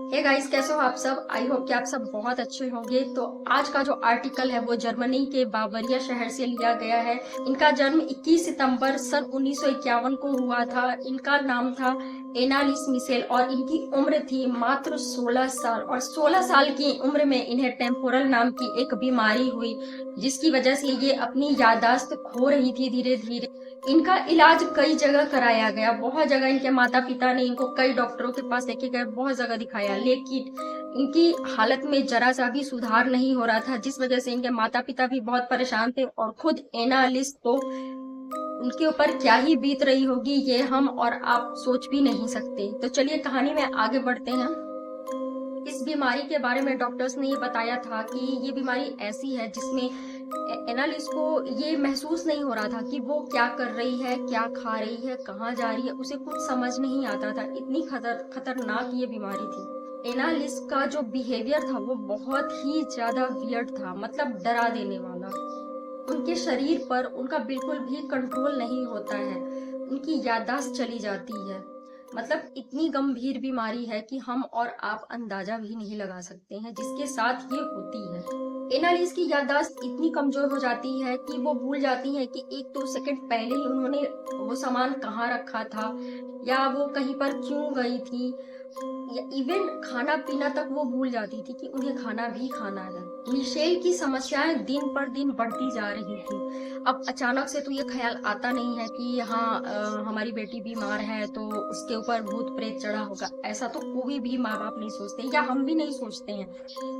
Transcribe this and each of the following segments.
Hey guys, कैसे हो आप सब। आई होप कि आप सब बहुत अच्छे होंगे। तो आज का जो आर्टिकल है वो जर्मनी के बावरिया शहर से लिया गया है। इनका जन्म 21 सितंबर सन 1951 को हुआ था। इनका नाम था एनालिस मिशेल और इनकी उम्र थी मात्र 16 साल। और 16 साल की उम्र में इन्हें टेम्पोरल नाम की एक बीमारी हुई, जिसकी वजह से ये अपनी याददाश्त खो रही थी धीरे धीरे। इनका इलाज कई जगह कराया गया, बहुत जगह इनके माता पिता ने इनको कई डॉक्टरों के पास लेके गए, बहुत जगह दिखाया, लेकिन इनकी हालत में जरा सा भी सुधार नहीं हो रहा था, जिस वजह से इनके माता पिता भी बहुत परेशान थे। और खुद एनालिस तो उनके ऊपर क्या ही बीत रही होगी ये हम और आप सोच भी नहीं सकते। तो चलिए कहानी में आगे बढ़ते हैं। इस बीमारी के बारे में डॉक्टर्स ने ये बताया था कि ये बीमारी ऐसी है जिसमें एनालिस को ये महसूस नहीं हो रहा था कि वो क्या कर रही है, क्या खा रही है, कहाँ जा रही है, उसे कुछ समझ नहीं आता था। इतनी खतरनाक ये बीमारी थी। एनालिस का जो बिहेवियर था वो बहुत ही ज्यादा वियर्ड था, मतलब डरा देने वाला। उनके शरीर पर उनका बिल्कुल भी कंट्रोल नहीं होता है, उनकी याददाश्त चली जाती है। मतलब इतनी गंभीर बीमारी है कि हम और आप अंदाजा भी नहीं लगा सकते हैं जिसके साथ ये होती है। एनालिस की याददाश्त इतनी कमजोर हो जाती है कि वो भूल जाती है कि 1-2 सेकंड पहले ही उन्होंने वो सामान कहाँ रखा था, या वो कहीं पर क्यों गई थी, या इवन खाना पीना तक वो भूल जाती थी कि उन्हें खाना भी खाना है। मिशेल की समस्याएं दिन पर दिन बढ़ती जा रही थी। अब अचानक से तो ये ख्याल आता नहीं है कि हाँ, हमारी बेटी बीमार है तो उसके ऊपर भूत प्रेत चढ़ा होगा। ऐसा तो कोई भी माँ बाप नहीं सोचते, या हम भी नहीं सोचते हैं।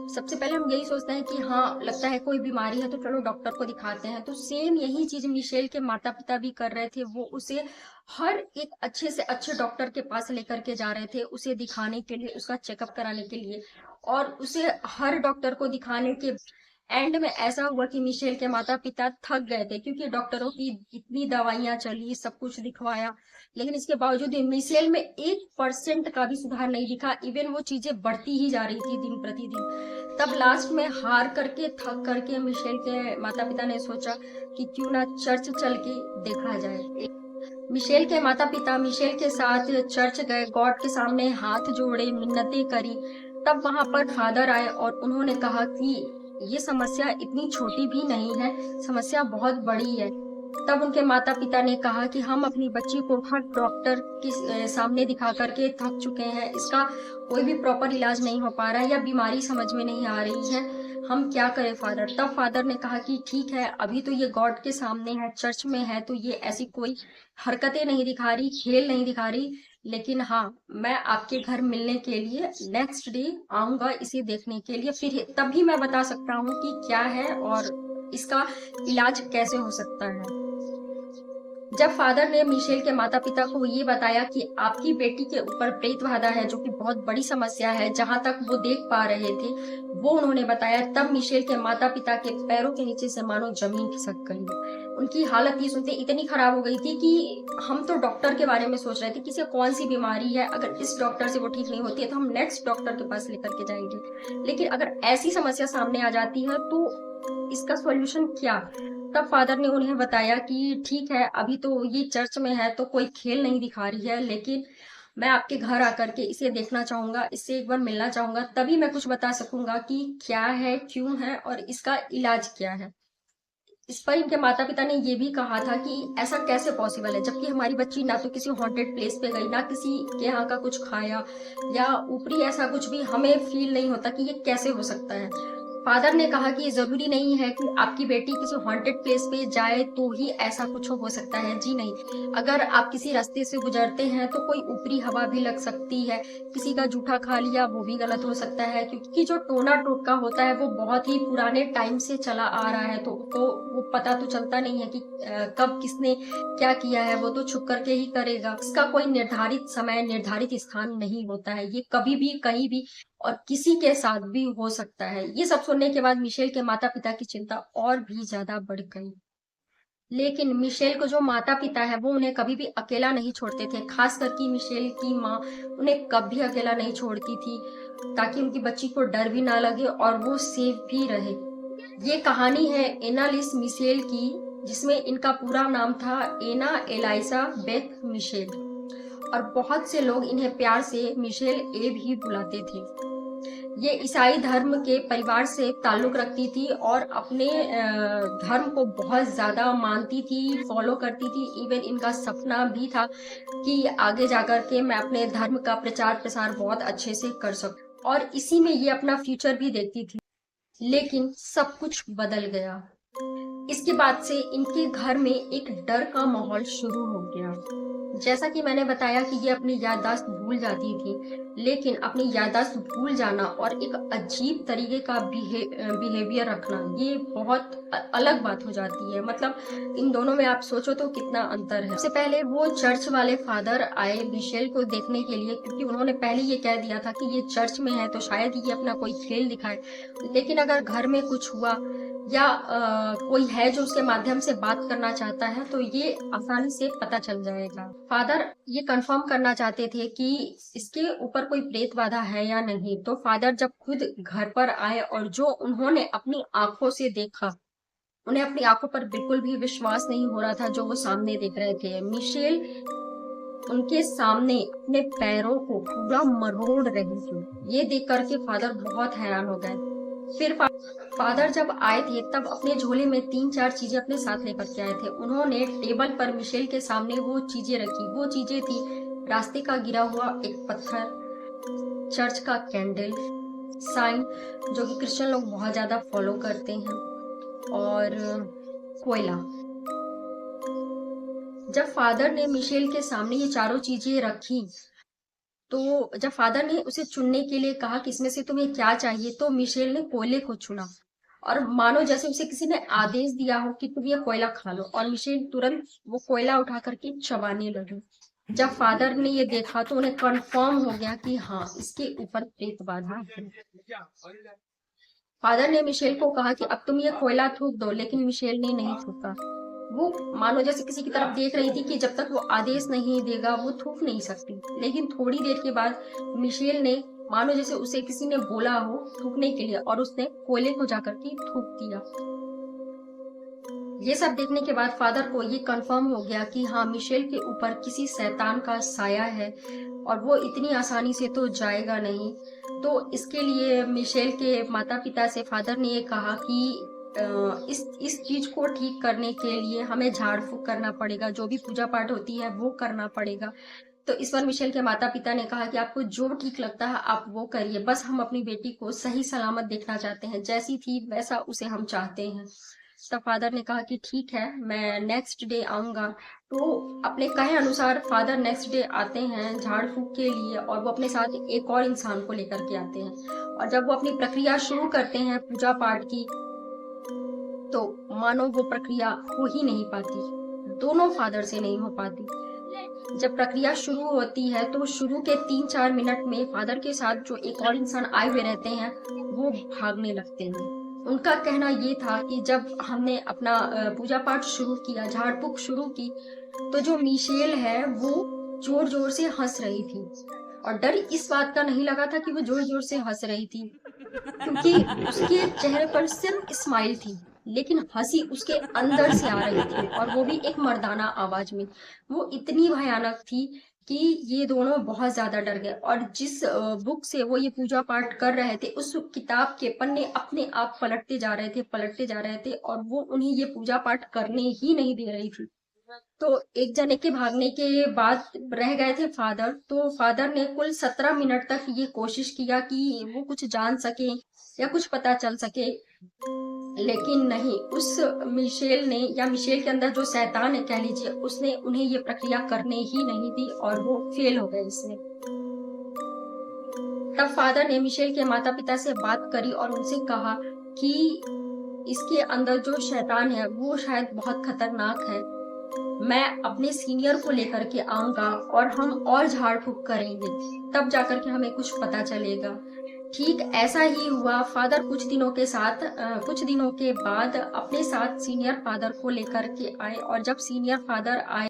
सबसे पहले हम यही सोचते हैं कि हाँ, लगता है कोई बीमारी है तो चलो डॉक्टर को दिखाते हैं। तो सेम यही चीज मिशेल के माता पिता भी कर रहे थे। वो उसे हर एक अच्छे से अच्छे डॉक्टर के पास लेकर के जा रहे थे, उसे दिखाने के लिए, उसका चेकअप कराने के लिए। और उसे हर डॉक्टर को दिखाने के एंड में ऐसा हुआ कि मिशेल के माता पिता थक गए थे, क्योंकि डॉक्टरों की इतनी दवाइयां चली, सब कुछ दिखवाया, लेकिन इसके बावजूद भी मिशेल में 1% का भी सुधार नहीं दिखा। इवन वो चीजें बढ़ती ही जा रही थी दिन प्रतिदिन। तब लास्ट में हार करके, थक करके मिशेल के माता पिता ने सोचा कि क्यों ना चर्च चल के देखा जाए। मिशेल के माता पिता मिशेल के साथ चर्च गए, गॉड के सामने हाथ जोड़े, मिन्नतें करी। तब वहां पर फादर आए और उन्होंने कहा कि ये समस्या इतनी छोटी भी नहीं है, समस्या बहुत बड़ी है। तब उनके माता पिता ने कहा कि हम अपनी बच्ची को हर डॉक्टर के सामने दिखा करके थक चुके हैं, इसका कोई भी प्रॉपर इलाज नहीं हो पा रहा है, या बीमारी समझ में नहीं आ रही है, हम क्या करें फादर। तब फादर ने कहा कि ठीक है, अभी तो ये गॉड के सामने है, चर्च में है, तो ये ऐसी कोई हरकतें नहीं दिखा रही, खेल नहीं दिखा रही, लेकिन हाँ, मैं आपके घर मिलने के लिए नेक्स्ट डे आऊंगा इसे देखने के लिए, फिर तभी मैं बता सकता हूँ कि क्या है और इसका इलाज कैसे हो सकता है। जब फादर ने मिशेल के माता पिता को ये बताया कि आपकी बेटी के ऊपर प्रेत बाधा है, जो कि बहुत बड़ी समस्या है, जहां तक वो देख पा रहे थे वो उन्होंने बताया, तब मिशेल के माता पिता के पैरों के नीचे से मानो जमीन खिसक गई। उनकी हालत ये सुनते इतनी खराब हो गई थी कि हम तो डॉक्टर के बारे में सोच रहे थे कि इसे कौन सी बीमारी है, अगर इस डॉक्टर से वो ठीक नहीं होती है तो हम नेक्स्ट डॉक्टर के पास लेकर के जाएंगे, लेकिन अगर ऐसी समस्या सामने आ जाती है तो इसका सॉल्यूशन क्या। तब फादर ने उन्हें बताया कि ठीक है, अभी तो ये चर्च में है तो कोई खेल नहीं दिखा रही है, लेकिन मैं आपके घर आकर के इसे देखना चाहूंगा, इससे एक बार मिलना चाहूंगा, तभी मैं कुछ बता सकूंगा कि क्या है, क्यों है और इसका इलाज क्या है। इस पर इनके माता पिता ने ये भी कहा था कि ऐसा कैसे पॉसिबल है, जबकि हमारी बच्ची ना तो किसी हॉन्टेड प्लेस पे गई, ना किसी के यहाँ का कुछ खाया, या ऊपरी ऐसा कुछ भी हमें फील नहीं होता कि ये कैसे हो सकता है। फादर ने कहा कि जरूरी नहीं है कि आपकी बेटी किसी हॉन्टेड प्लेस पे जाए तो ही ऐसा कुछ हो सकता है। जी नहीं, अगर आप किसी रास्ते से गुजरते हैं तो कोई ऊपरी हवा भी लग सकती है, किसी का जूठा खा लिया वो भी गलत हो सकता है, क्योंकि जो टोना टोटका होता है वो बहुत ही पुराने टाइम से चला आ रहा है, तो वो पता तो चलता नहीं है कि कब किसने क्या किया है, वो तो छुप करके ही करेगा। इसका कोई निर्धारित समय, निर्धारित स्थान नहीं होता है, ये कभी भी कहीं भी और किसी के साथ भी हो सकता है। ये सब सुनने के बाद मिशेल के माता पिता की चिंता और भी ज्यादा बढ़ गई। लेकिन मिशेल को जो माता पिता है वो उन्हें कभी भी अकेला नहीं छोड़ते थे, खास करके मिशेल की माँ उन्हें कभी अकेला नहीं छोड़ती थी, ताकि उनकी बच्ची को डर भी ना लगे और वो सेफ भी रहे। ये कहानी है एनालिस मिशेल की, जिसमें इनका पूरा नाम था एना एलाइसा बेथ मिशेल। और बहुत से लोग इन्हें प्यार से मिशेल ए भी बुलाते थे। ये ईसाई धर्म के परिवार से ताल्लुक रखती थी और अपने धर्म को बहुत ज़्यादा मानती थी, फॉलो करती थी। इवन इनका सपना भी था कि आगे जाकर के मैं अपने धर्म का प्रचार प्रसार बहुत अच्छे से कर सकूं, और इसी में ये अपना फ्यूचर भी देखती थी। लेकिन सब कुछ बदल गया। इसके बाद से इनके घर में एक डर का माहौल शुरू हो गया। जैसा कि मैंने बताया कि ये अपनी याददाश्त भूल जाती थी, लेकिन अपनी याददाश्त भूल जाना और एक अजीब तरीके का बिहेवियर रखना, ये बहुत अलग बात हो जाती है। मतलब इन दोनों में आप सोचो तो कितना अंतर है। सबसे पहले वो चर्च वाले फादर आए मिशेल को देखने के लिए, क्योंकि उन्होंने पहले ये कह दिया था कि ये चर्च में है तो शायद ये अपना कोई खेल दिखाए। लेकिन अगर घर में कुछ हुआ या कोई है जो उसके माध्यम से बात करना चाहता है तो ये आसानी से पता चल जाएगा। फादर ये कंफर्म करना चाहते थे कि इसके ऊपर कोई प्रेत बाधा है या नहीं। तो फादर जब खुद घर पर आए और जो उन्होंने अपनी आंखों से देखा, उन्हें अपनी आंखों पर बिल्कुल भी विश्वास नहीं हो रहा था जो वो सामने देख रहे थे। मिशेल उनके सामने अपने पैरों को पूरा मरोड़ रही थी। ये देख करके फादर बहुत हैरान हो गए। फिर फादर जब आए थे तब अपने झोले में 3-4 चीजें अपने साथ लेकर के आए थे। उन्होंने टेबल पर मिशेल के सामने वो चीजें रखी। वो चीजें थी रास्ते का गिरा हुआ एक पत्थर, चर्च का कैंडल, साइन जो कि क्रिश्चियन लोग बहुत ज्यादा फॉलो करते हैं, और कोयला। जब फादर ने मिशेल के सामने ये चारों चीजें रखी तो जब फादर ने उसे चुनने के लिए कहा कि इसमें से तुम्हें क्या चाहिए, तो मिशेल ने कोयले को चुना, और मानो जैसे उसे किसी ने आदेश दिया हो कि तुम ये कोयला खा लो, और मिशेल तुरंत वो कोयला उठा करके चबाने लगी। जब फादर ने ये देखा तो उन्हें कंफर्म हो गया कि हाँ, इसके ऊपर प्रेत बाधा है। फादर ने मिशेल को कहा कि अब तुम ये कोयला थूक दो, लेकिन मिशेल ने नहीं थूका। वो मानो जैसे किसी की तरफ देख रही थी कि जब तक वो आदेश नहीं देगा वो थूक नहीं सकती। लेकिन थोड़ी देर के बाद मिशेल ने मानो जैसे उसे किसी ने बोला हो थूकने के लिए, और उसने कोयले को जाकर के थूक दिया। ये सब देखने के बाद फादर को ये कंफर्म हो गया कि हाँ, मिशेल के ऊपर किसी शैतान का साया है और वो इतनी आसानी से तो जाएगा नहीं। तो इसके लिए मिशेल के माता पिता से फादर ने ये कहा कि इस चीज को ठीक करने के लिए हमें झाड़ फूक करना पड़ेगा, जो भी पूजा पाठ होती है वो करना पड़ेगा। तो इस पर मिशेल के माता पिता ने कहा कि आपको जो ठीक लगता है आप वो करिए, बस हम अपनी बेटी को सही सलामत देखना चाहते हैं, जैसी थी वैसा उसे हम चाहते हैं। तब फादर ने कहा कि ठीक है, मैं नेक्स्ट डे आऊंगा। तो अपने कहे अनुसार फादर नेक्स्ट डे आते हैं झाड़ फूक के लिए, और वो अपने साथ एक और इंसान को लेकर के आते हैं। और जब वो अपनी प्रक्रिया शुरू करते हैं पूजा पाठ की, तो मानो वो प्रक्रिया हो ही नहीं पाती, दोनों फादर से नहीं हो पाती। जब प्रक्रिया शुरू होती है तो शुरू के 3-4 मिनट में फादर के साथ जो एक और इंसान आए हुए रहते हैं वो भागने लगते हैं। उनका कहना ये था कि जब हमने अपना पूजा पाठ शुरू किया, झाड़ फूक शुरू की, तो जो मिशेल है वो जोर जोर से हंस रही थी। और डर इस बात का नहीं लगा था कि वो जोर जोर से हंस रही थी, क्योंकि उसके चेहरे पर सिर्फ स्माइल थी, लेकिन हंसी उसके अंदर से आ रही थी, और वो भी एक मर्दाना आवाज में। वो इतनी भयानक थी कि ये दोनों बहुत ज्यादा डर गए। और जिस बुक से वो ये पूजा पाठ कर रहे थे, उस किताब के पन्ने अपने आप पलटते जा रहे थे, और वो उन्हें ये पूजा पाठ करने ही नहीं दे रही थी। तो एक जने के भागने के बाद रह गए थे फादर। तो फादर ने कुल 17 मिनट तक ये कोशिश किया कि वो कुछ जान सके या कुछ पता चल सके, लेकिन नहीं। उस मिशेल ने, या मिशेल के अंदर जो शैतान है कह लीजिए, उसने उन्हें ये प्रक्रिया करने ही नहीं दी, और वो फेल हो गए इसमें। तब फादर ने मिशेल के माता पिता से बात करी और उनसे कहा कि इसके अंदर जो शैतान है वो शायद बहुत खतरनाक है। मैं अपने सीनियर को लेकर के आऊंगा और हम और झाड़ फूक करेंगे, तब जाकर के हमें कुछ पता चलेगा। ठीक ऐसा ही हुआ। फादर कुछ दिनों के बाद अपने साथ सीनियर फादर को लेकर के आए, और जब सीनियर फादर आए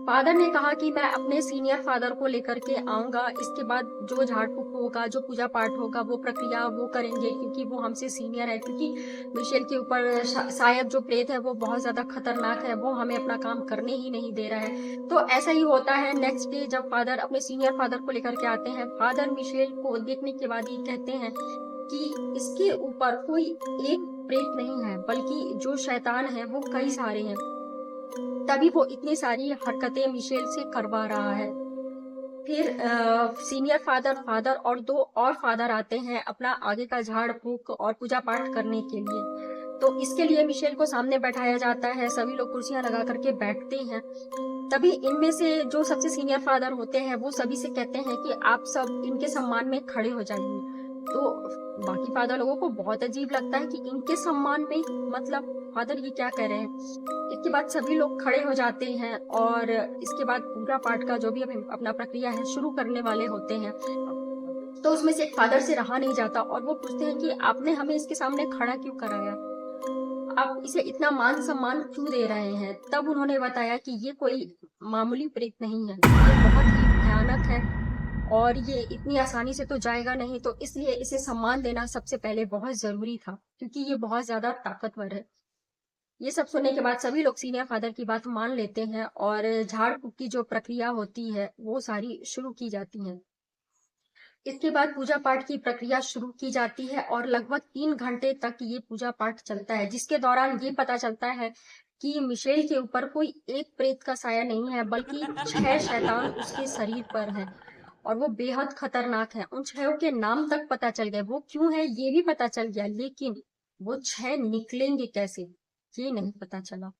फादर ने कहा कि मैं अपने सीनियर फादर को लेकर के आऊंगा, इसके बाद जो झाड़ फूक होगा, जो पूजा पाठ होगा, वो प्रक्रिया वो करेंगे, क्योंकि वो हमसे सीनियर है, क्योंकि मिशेल के ऊपर शायद जो प्रेत है वो बहुत ज्यादा खतरनाक है, वो हमें अपना काम करने ही नहीं दे रहा है। तो ऐसा ही होता है। नेक्स्ट डे जब फादर अपने सीनियर फादर को लेकर के आते हैं, फादर मिशेल को देखने के बाद ये कहते हैं कि इसके ऊपर कोई एक प्रेत नहीं है, बल्कि जो शैतान है वो कई सारे हैं, तभी वो इतनी सारी हरकतें मिशेल से करवा रहा है। फिर सीनियर फादर और दो और फादर आते हैं अपना आगे का झाड़ फूक और पूजा पाठ करने के लिए। तो इसके लिए मिशेल को सामने बैठाया जाता है, सभी लोग कुर्सियां लगा करके बैठते हैं। तभी इनमें से जो सबसे सीनियर फादर होते हैं वो सभी से कहते हैं कि आप सब इनके सम्मान में खड़े हो जाइए। तो बाकी फादर लोगों को बहुत अजीब लगता है कि इनके सम्मान में, मतलब फादर ये क्या कह रहे हैं। इसके बाद सभी लोग खड़े हो जाते हैं और इसके बाद पूजा पाठ का जो भी अपना प्रक्रिया है शुरू करने वाले होते हैं। तो उसमें से एक फादर से रहा नहीं जाता और वो पूछते हैं कि आपने हमें इसके सामने खड़ा क्यों कराया, आप इसे इतना मान सम्मान क्यों दे रहे हैं। तब उन्होंने बताया कि ये कोई मामूली प्रेत नहीं है, ये बहुत ही भयानक है और ये इतनी आसानी से तो जाएगा नहीं, तो इसलिए इसे सम्मान देना सबसे पहले बहुत जरूरी था, क्योंकि ये बहुत ज्यादा ताकतवर है। ये सब सुनने के बाद सभी लोग सीनियर फादर की बात मान लेते हैं और झाड़ फूक की जो प्रक्रिया होती है वो सारी शुरू की जाती है। इसके बाद पूजा पाठ की प्रक्रिया शुरू की जाती है और लगभग 3 घंटे तक ये पूजा पाठ चलता है, जिसके दौरान ये पता चलता है कि मिशेल के ऊपर कोई एक प्रेत का साया नहीं है, बल्कि 6 शैतान उसके शरीर पर है और वो बेहद खतरनाक है। उन 6 के नाम तक पता चल गए, वो क्यों है ये भी पता चल गया, लेकिन वो 6 निकलेंगे कैसे ये नहीं पता चला।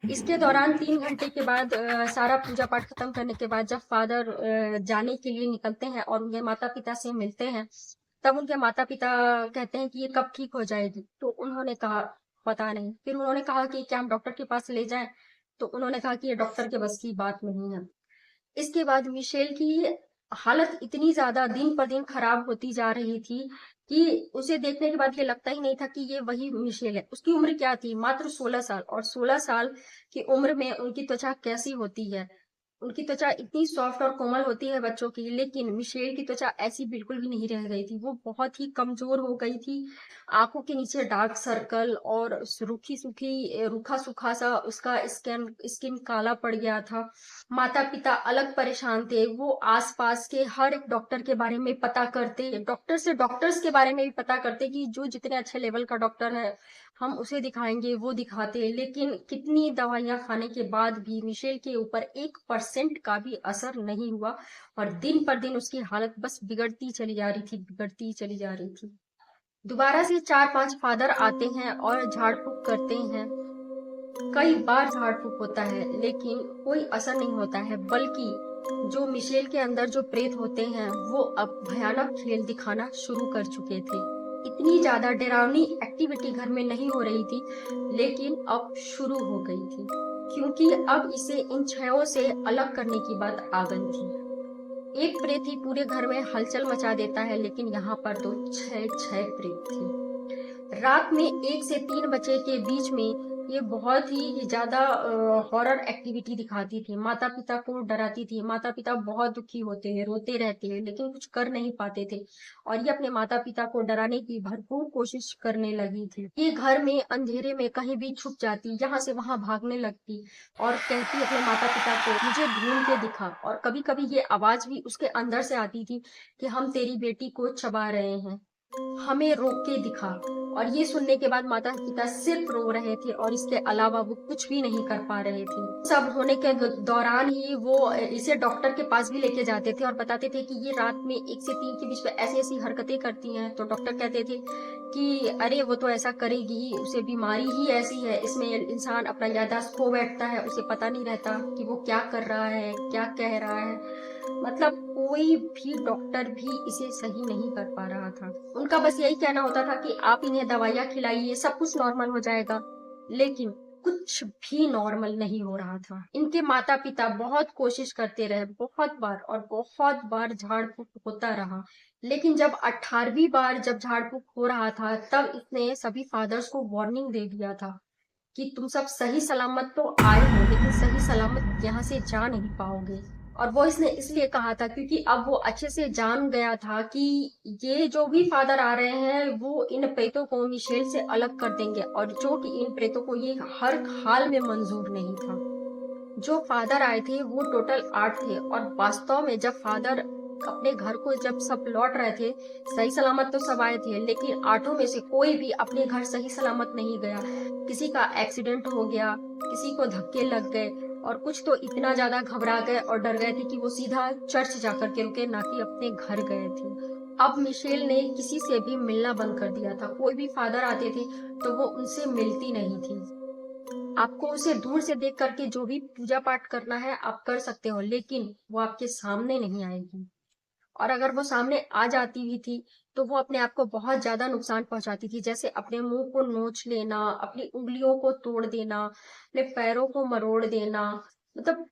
इसके दौरान 3 घंटे के बाद सारा पूजा पाठ खत्म करने के बाद जब फादर जाने के लिए निकलते हैं और उनके माता पिता से मिलते हैं, तब उनके माता पिता कहते हैं कि ये कब ठीक हो जाएगी। तो उन्होंने कहा पता नहीं। फिर उन्होंने कहा कि क्या हम डॉक्टर के पास ले जाएं। तो उन्होंने कहा कि ये डॉक्टर के बस की बात नहीं है। इसके बाद मिशेल की हालत इतनी ज्यादा दिन पर दिन खराब होती जा रही थी कि उसे देखने के बाद ये लगता ही नहीं था कि ये वही मिशेल है। उसकी उम्र क्या थी, मात्र 16 साल, और 16 साल की उम्र में उनकी त्वचा कैसी होती है। उनकी त्वचा इतनी सॉफ्ट और कोमल होती है बच्चों की, लेकिन मिशेल की त्वचा ऐसी बिल्कुल भी नहीं रह गई थी। वो बहुत ही कमजोर हो गई थी। आंखों के नीचे डार्क सर्कल और रूखी सूखी रूखा सूखा सा उसका स्किन काला पड़ गया था। माता पिता अलग परेशान थे। वो आसपास के हर एक डॉक्टर के बारे में पता करते, डॉक्टर से डॉक्टर्स के बारे में भी पता करते कि जो जितने अच्छे लेवल का डॉक्टर है हम उसे दिखाएंगे, वो दिखाते। लेकिन कितनी दवाइयां खाने के बाद भी मिशेल के ऊपर 1% का भी असर नहीं हुआ और दिन पर दिन उसकी हालत बस बिगड़ती चली जा रही थी, बिगड़ती चली जा रही थी। दोबारा से 4-5 फादर आते हैं और झाड़ फूक करते हैं। कई बार झाड़ फूक होता है लेकिन कोई असर नहीं होता है, बल्कि जो मिशेल के अंदर जो प्रेत होते हैं वो अब भयानक खेल दिखाना शुरू कर चुके थे। इतनी ज्यादा डरावनी एक्टिविटी घर में नहीं हो रही थी, लेकिन अब शुरू हो गई थी, क्योंकि अब इसे इन 6 से अलग करने की बात आ गई थी। एक प्रेत ही पूरे घर में हलचल मचा देता है, लेकिन यहाँ पर तो 6 प्रेत थे। रात में 1 से 3 बजे के बीच में ये बहुत ही ज्यादा हॉरर एक्टिविटी दिखाती थी, माता पिता को डराती थी। माता पिता बहुत दुखी होते हैं, रोते रहते हैं, लेकिन कुछ कर नहीं पाते थे और ये अपने माता पिता को डराने की भरपूर कोशिश करने लगी थी। ये घर में अंधेरे में कहीं भी छुप जाती, यहाँ से वहां भागने लगती और कहती अपने माता पिता को मुझे ढूंढ के दिखा। और कभी कभी ये आवाज भी उसके अंदर से आती थी कि हम तेरी बेटी को चबा रहे हैं, हमें रोक के दिखा। और ये सुनने के बाद माता पिता सिर्फ रो रहे थे और इसके अलावा वो कुछ भी नहीं कर पा रहे थे। सब होने के दौरान ही वो इसे डॉक्टर के पास भी लेके जाते थे और बताते थे कि ये रात में 1 से 3 के बीच में ऐसी ऐसी हरकतें करती हैं। तो डॉक्टर कहते थे कि अरे वो तो ऐसा करेगी ही, उसे बीमारी ही ऐसी है, इसमें इंसान अपना याददाश्त खो बैठता है, उसे पता नहीं रहता कि वो क्या कर रहा है, क्या कह रहा है। मतलब कोई भी डॉक्टर भी इसे सही नहीं कर पा रहा था। उनका बस यही कहना होता था कि आप इन्हें दवाइयां खिलाइए, सब कुछ नॉर्मल हो जाएगा, लेकिन कुछ भी नॉर्मल नहीं हो रहा था। इनके माता पिता बहुत कोशिश करते रहे, बहुत बार और बहुत बार झाड़ फूक होता रहा, लेकिन जब 18वीं बार जब झाड़ फूक हो रहा था तब इसने सभी फादर्स को वार्निंग दे दिया था कि तुम सब सही सलामत तो आए हो, लेकिन सही सलामत यहाँ से जा नहीं पाओगे। और वो इसने इसलिए कहा था क्योंकि अब वो अच्छे से जान गया था कि ये जो भी फादर आ रहे हैं वो इन प्रेतों को मिशेल से अलग कर देंगे, और जो कि इन प्रेतों को ये हर हाल में मंजूर नहीं था। जो फादर आए थे वो टोटल 8 थे, और वास्तव में जब फादर अपने घर को जब सब लौट रहे थे, सही सलामत तो सब आए थे, लेकिन 8 में से कोई भी अपने घर सही सलामत नहीं गया। किसी का एक्सीडेंट हो गया, किसी को धक्के लग गए, और कुछ तो इतना ज्यादा घबरा गए और डर गए थे कि वो सीधा चर्च जाकर के रुके, ना कि अपने घर गए थे। अब मिशेल ने किसी से भी मिलना बंद कर दिया था। कोई भी फादर आते थे तो वो उनसे मिलती नहीं थी। आपको उसे दूर से देख करके जो भी पूजा पाठ करना है आप कर सकते हो, लेकिन वो आपके सामने नहीं आएगी। और अगर वो सामने आ जाती भी थी तो वो अपने आप को बहुत ज्यादा नुकसान पहुंचाती थी, जैसे अपने मुंह को नोच लेना, अपनी उंगलियों को तोड़ देना, अपने पैरों को मरोड़ देना, मतलब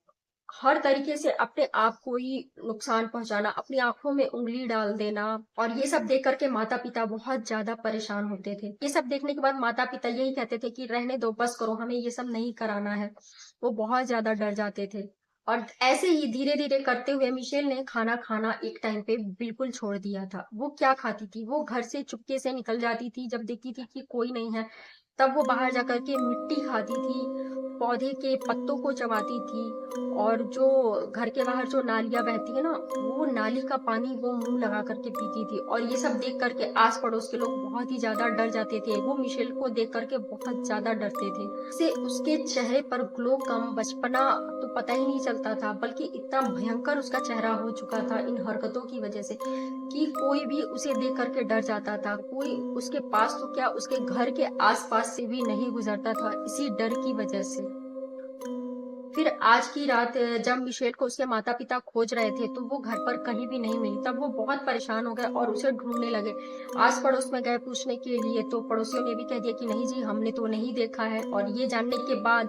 हर तरीके से अपने आप को ही नुकसान पहुंचाना, अपनी आंखों में उंगली डाल देना। और ये सब देख करके माता पिता बहुत ज्यादा परेशान होते थे। ये सब देखने के बाद माता पिता यही कहते थे कि रहने दो, बस करो, हमें ये सब नहीं कराना है। वो बहुत ज्यादा डर जाते थे। और ऐसे ही धीरे धीरे करते हुए मिशेल ने खाना खाना एक टाइम पे बिल्कुल छोड़ दिया था। वो क्या खाती थी, वो घर से चुपके से निकल जाती थी, जब देखती थी कि कोई नहीं है तब वो बाहर जाकर के मिट्टी खाती थी, पौधे के पत्तों को चबाती थी, और जो घर के बाहर जो नालियां बहती है ना, वो नाली का पानी वो मुंह लगा करके पीती थी। और ये सब देख करके आस पड़ोस के लोग बहुत ही ज्यादा डर जाते थे। वो मिशेल को देख करके बहुत ज्यादा डरते थे। से उसके चेहरे पर ग्लो कम बचपना तो पता ही नहीं चलता था, बल्कि इतना भयंकर उसका चेहरा हो चुका था इन हरकतों की वजह से कि कोई भी उसे देख करके डर जाता था। कोई उसके पास तो क्या, उसके घर के आसपास से भी नहीं गुजरता था इसी डर की वजह से। फिर आज की रात जब मिशेल को उसके माता पिता खोज रहे थे तो वो घर पर कहीं भी नहीं मिली। तब वो बहुत परेशान हो गए और उसे ढूंढने लगे। आस पड़ोस में गए पूछने के लिए तो पड़ोसियों ने भी कह दिया कि नहीं जी, हमने तो नहीं देखा है। और ये जानने के बाद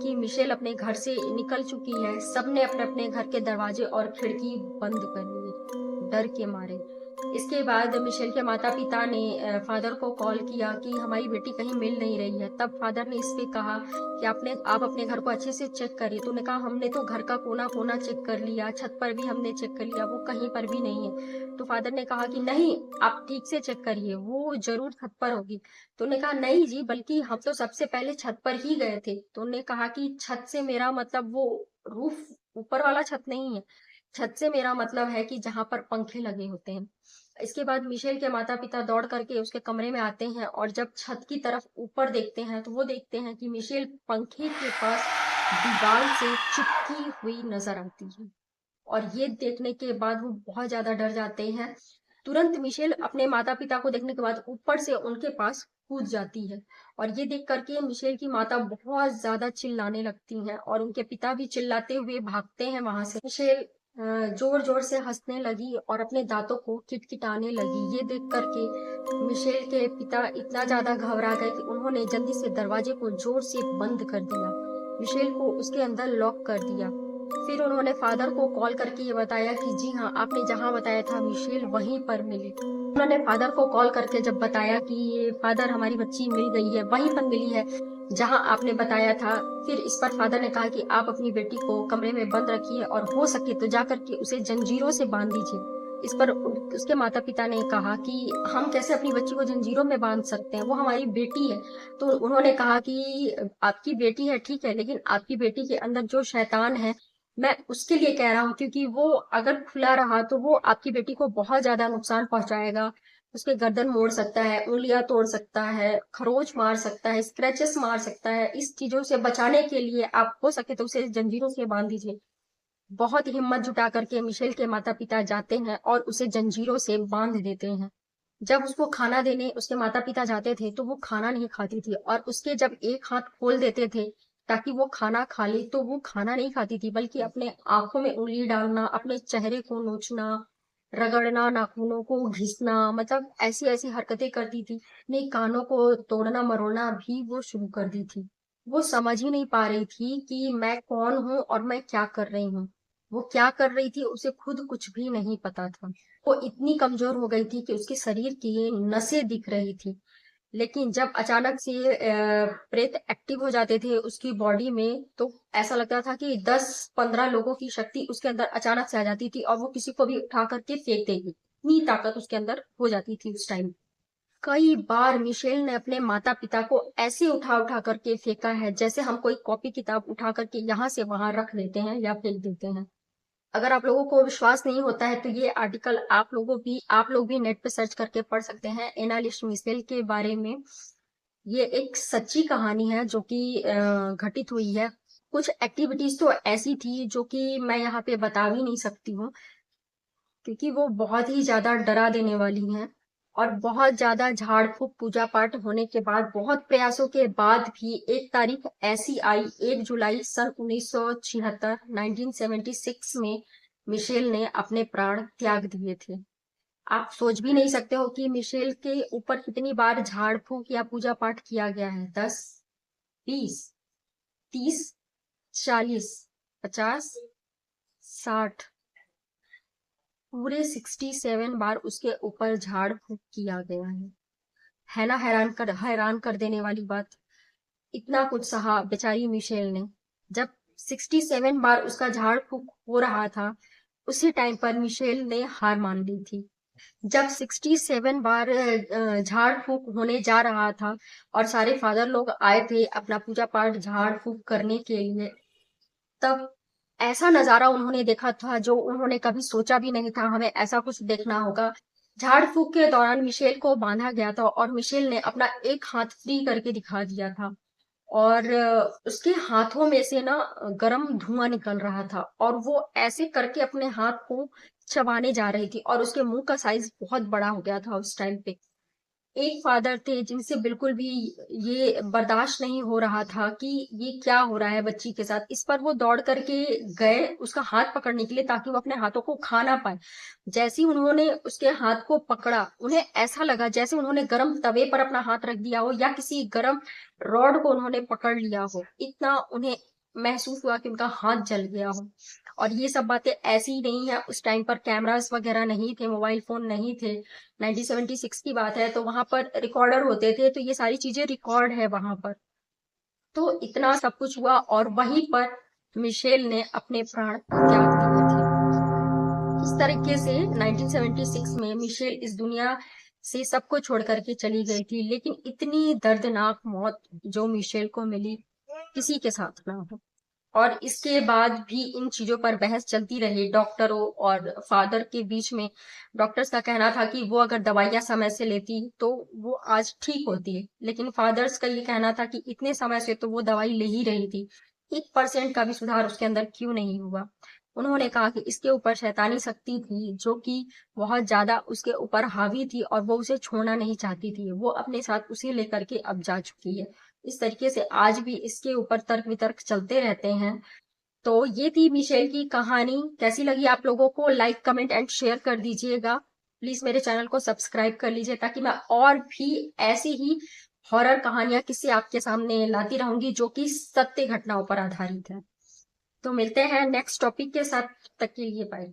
कि मिशेल अपने घर से निकल चुकी है, सबने अपने अपने घर के दरवाजे और खिड़की बंद कर लिए डर के मारे। इसके बाद मिशेल के माता पिता ने फादर को कॉल किया कि हमारी बेटी कहीं मिल नहीं रही है। तब फादर ने इस पे कहा कि आप अपने घर को अच्छे से चेक करिए। तो उन्होंने कहा हमने तो घर का कोना कोना चेक कर लिया, छत पर भी हमने चेक कर लिया, वो कहीं पर भी नहीं है। तो फादर ने कहा कि नहीं, आप ठीक से चेक करिए, वो जरूर छत पर होगी। तो उन्होंने कहा नहीं जी, बल्कि हम तो सबसे पहले छत पर ही गए थे। तो उन्होंने कहा कि छत से मेरा मतलब वो रूफ ऊपर वाला छत नहीं है, छत से मेरा मतलब है कि जहां पर पंखे लगे होते हैं। इसके बाद मिशेल के माता पिता दौड़ करके उसके कमरे में आते हैं, और जब छत की तरफ ऊपर देखते हैं तो वो देखते हैं कि मिशेल पंखे के पास दीवार से चिपकी हुई नजर आती है। और ये देखने के बाद वो बहुत ज्यादा डर जाते हैं। तुरंत मिशेल अपने माता पिता को देखने के बाद ऊपर से उनके पास कूद जाती है। और ये देख करके मिशेल की माता बहुत ज्यादा चिल्लाने लगती हैं, और उनके पिता भी चिल्लाते हुए भागते हैं वहां से। मिशेल जोर जोर से हंसने लगी और अपने दांतों को किटकिटाने लगी। ये देख करके मिशेल के पिता इतना ज्यादा घबरा गए कि उन्होंने जल्दी से दरवाजे को जोर से बंद कर दिया, मिशेल को उसके अंदर लॉक कर दिया। फिर उन्होंने फादर को कॉल करके ये बताया कि जी हाँ, आपने जहाँ बताया था मिशेल वहीं पर मिली। उन्होंने फादर को कॉल करके जब बताया कि फादर हमारी बच्ची मिल गई है, वहीं पर मिली है जहां आपने बताया था। फिर इस पर फादर ने कहा कि आप अपनी बेटी को कमरे में बंद रखिए, और हो सके तो जा करके उसे जंजीरों से बांध दीजिए। इस पर उसके माता पिता ने कहा कि हम कैसे अपनी बच्ची को जंजीरों में बांध सकते हैं, वो हमारी बेटी है। तो उन्होंने कहा कि आपकी बेटी है ठीक है, लेकिन आपकी बेटी के अंदर जो शैतान है, मैं उसके लिए कह रहा हूँ, क्योंकि वो अगर खुला रहा तो वो आपकी बेटी को बहुत ज्यादा नुकसान पहुंचाएगा। उसके गर्दन मोड़ सकता है, उंगलियां तोड़ सकता है, खरोच मार सकता है, स्क्रैचेस मार सकता है। इस चीजों से बचाने के लिए आप हो सके तो उसे जंजीरों से बांध दीजिए। बहुत हिम्मत जुटा करके मिशेल के माता पिता जाते हैं और उसे जंजीरों से बांध देते हैं। जब उसको खाना देने उसके माता पिता जाते थे तो वो खाना नहीं खाती थी, और उसके जब एक हाथ खोल देते थे ताकि वो खाना खा ले, तो वो खाना नहीं खाती थी, बल्कि अपने आंखों में उंगली डालना, अपने चेहरे को नोचना, रगड़ना, नाखूनों को घिसना, मतलब ऐसी ऐसी हरकतें करती थी। अपने कानों को तोड़ना मरोड़ना भी वो शुरू कर दी थी। वो समझ ही नहीं पा रही थी कि मैं कौन हूँ और मैं क्या कर रही हूँ। वो क्या कर रही थी उसे खुद कुछ भी नहीं पता था। वो इतनी कमजोर हो गई थी कि उसके शरीर की ये नसें दिख रही थी। लेकिन जब अचानक से प्रेत एक्टिव हो जाते थे उसकी बॉडी में, तो ऐसा लगता था कि 10-15 लोगों की शक्ति उसके अंदर अचानक से आ जाती थी और वो किसी को भी उठा करके फेंक देगी। इतनी ताकत उसके अंदर हो जाती थी उस टाइम। कई बार मिशेल ने अपने माता पिता को ऐसे उठा उठा करके फेंका है जैसे हम कोई कॉपी किताब उठा करके यहाँ से वहां रख देते हैं या फेंक देते हैं। अगर आप लोगों को विश्वास नहीं होता है तो ये आर्टिकल आप लोग भी नेट पे सर्च करके पढ़ सकते हैं एनालिस्ट मिशेल के बारे में। ये एक सच्ची कहानी है जो कि घटित हुई है। कुछ एक्टिविटीज तो ऐसी थी जो कि मैं यहाँ पे बता भी नहीं सकती हूँ, क्योंकि वो बहुत ही ज्यादा डरा देने वाली हैं। और बहुत ज्यादा झाड़ फूक पूजा पाठ होने के बाद, बहुत प्रयासों के बाद भी एक तारीख ऐसी आई, 1 जुलाई सन 1976, 1976 में मिशेल ने अपने प्राण त्याग दिए थे। आप सोच भी नहीं सकते हो कि मिशेल के ऊपर कितनी बार झाड़ फूक या पूजा पाठ किया गया है। 10, 20, 30, 40, 50, 60, पूरे 67 बार उसके ऊपर झाड़ फूक किया गया है ना। हैरान कर देने वाली बात। इतना कुछ सहा बेचारी मिशेल ने। जब 67 बार उसका झाड़ फूक हो रहा था, उसी टाइम पर मिशेल ने हार मान ली थी। जब 67 बार झाड़ फूक होने जा रहा था और सारे फादर लोग आए थे अपना पूजा पाठ झाड़ फूक करने के लिए, तब ऐसा नजारा उन्होंने देखा था जो उन्होंने कभी सोचा भी नहीं था हमें ऐसा कुछ देखना होगा। झाड़ फूक के दौरान मिशेल को बांधा गया था और मिशेल ने अपना एक हाथ फ्री करके दिखा दिया था। और उसके हाथों में से ना गरम धुआं निकल रहा था और वो ऐसे करके अपने हाथ को चबाने जा रही थी और उसके मुंह का साइज बहुत बड़ा हो गया था उस टाइम पे। एक फादर थे जिनसे बिल्कुल भी ये बर्दाश्त नहीं हो रहा था कि ये क्या हो रहा है बच्ची के साथ। इस पर वो दौड़ करके गए उसका हाथ पकड़ने के लिए ताकि वो अपने हाथों को खा ना पाए। जैसे ही उन्होंने उसके हाथ को पकड़ा, उन्हें ऐसा लगा जैसे उन्होंने गर्म तवे पर अपना हाथ रख दिया हो या किसी गर्म रॉड को उन्होंने पकड़ लिया हो। इतना उन्हें महसूस हुआ कि उनका हाथ जल गया हो। और ये सब बातें ऐसी ही नहीं है, उस टाइम पर कैमरास वगैरह नहीं थे, मोबाइल फोन नहीं थे। 1976 की बात है, तो वहां पर रिकॉर्डर होते थे, तो ये सारी चीजें रिकॉर्ड है वहां पर। तो इतना सब कुछ हुआ और वहीं पर मिशेल ने अपने प्राण त्याग दिए थे। इस तरीके से 1976 में मिशेल इस दुनिया से सबको छोड़ करके चली गई थी। लेकिन इतनी दर्दनाक मौत जो मिशेल को मिली, किसी के साथ ना हो। और इसके बाद भी इन चीजों पर बहस चलती रही डॉक्टरों और फादर के बीच में। डॉक्टर्स का कहना था कि वो अगर दवाइयां समय से लेती तो वो आज ठीक होती है, लेकिन फादर्स का ये कहना था कि इतने समय से तो वो दवाई ले ही रही थी, 1% का भी सुधार उसके अंदर क्यों नहीं हुआ। उन्होंने कहा कि इसके ऊपर शैतानी शक्ति थी जो कि बहुत ज्यादा उसके ऊपर हावी थी और वो उसे छोड़ना नहीं चाहती थी, वो अपने साथ उसे लेकर के अब जा चुकी है। इस तरीके से आज भी इसके ऊपर तर्क वितर्क चलते रहते हैं। तो ये थी मिशेल की कहानी। कैसी लगी आप लोगों को? लाइक कमेंट एंड शेयर कर दीजिएगा। प्लीज मेरे चैनल को सब्सक्राइब कर लीजिए ताकि मैं और भी ऐसी ही हॉरर कहानियां किसी आपके सामने लाती रहूंगी जो कि सत्य घटनाओं पर आधारित है। तो मिलते हैं नेक्स्ट टॉपिक के साथ, तब तक के लिए बाय।